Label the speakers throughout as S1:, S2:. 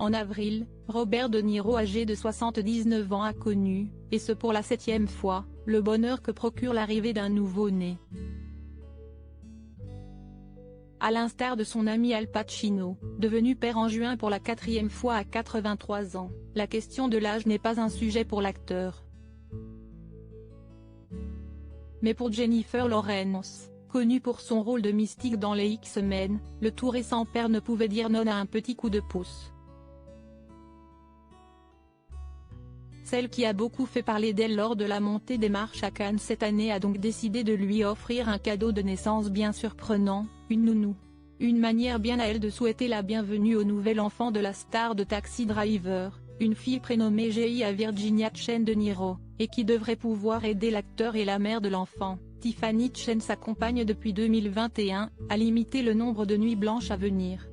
S1: En avril, Robert De Niro âgé de 79 ans a connu, et ce pour la 7e fois, le bonheur que procure l'arrivée d'un nouveau-né. À l'instar de son ami Al Pacino, devenu père en juin pour la 4e fois à 83 ans, la question de l'âge n'est pas un sujet pour l'acteur. Mais pour Jennifer Lawrence, connue pour son rôle de Mystique dans les X-Men, le tout récent père ne pouvait dire non à un petit coup de pouce. Celle qui a beaucoup fait parler d'elle lors de la montée des marches à Cannes cette année a donc décidé de lui offrir un cadeau de naissance bien surprenant, une nounou. Une manière bien à elle de souhaiter la bienvenue au nouvel enfant de la star de Taxi Driver, une fille prénommée Gia Virginia Chen De Niro, et qui devrait pouvoir aider l'acteur et la mère de l'enfant, Tiffany Chen sa compagne depuis 2021, à limiter le nombre de nuits blanches à venir.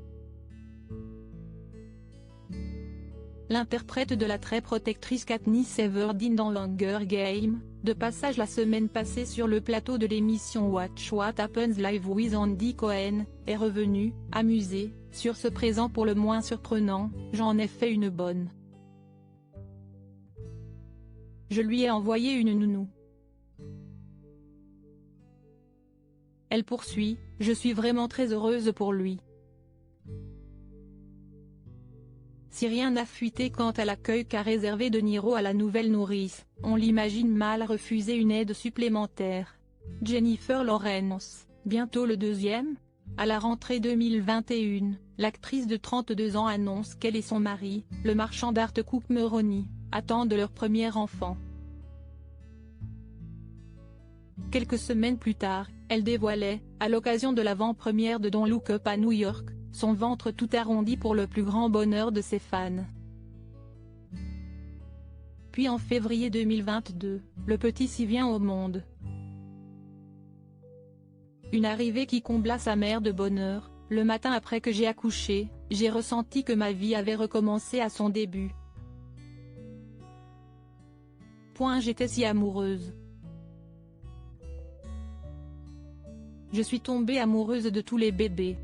S1: L'interprète de la très protectrice Katniss Everdeen dans Hunger Games, de passage la semaine passée sur le plateau de l'émission Watch What Happens Live with Andy Cohen, est revenue, amusée, sur ce présent pour le moins surprenant: j'en ai fait une bonne. Je lui ai envoyé une nounou. Elle poursuit, je suis vraiment très heureuse pour lui. Si rien n'a fuité quant à l'accueil qu'a réservé De Niro à la nouvelle nourrice, on l'imagine mal refuser une aide supplémentaire. Jennifer Lawrence, bientôt le deuxième ? À la rentrée 2021, l'actrice de 32 ans annonce qu'elle et son mari, le marchand d'art Coop Meroni, attendent leur premier enfant. Quelques semaines plus tard, elle dévoilait, à l'occasion de l'avant-première de Don't Look Up à New York, son ventre tout arrondi pour le plus grand bonheur de ses fans. Puis en février 2022, le petit s'y vient au monde. Une arrivée qui combla sa mère de bonheur: le matin après que j'ai accouché, j'ai ressenti que ma vie avait recommencé à son début. J'étais si amoureuse. Je suis tombée amoureuse de tous les bébés.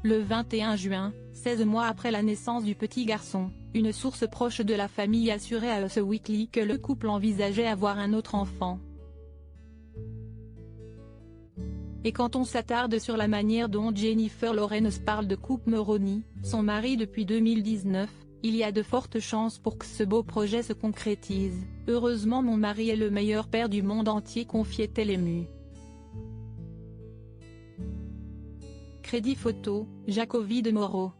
S1: Le 21 juin, 16 mois après la naissance du petit garçon, une source proche de la famille assurait à Us Weekly que le couple envisageait avoir un autre enfant. Et quand on s'attarde sur la manière dont Jennifer Lawrence parle de Coop Meroni, son mari depuis 2019, il y a de fortes chances pour que ce beau projet se concrétise. Heureusement mon mari est le meilleur père du monde entier, confiait-elle émue. Crédit photo, Jacoby de Moro.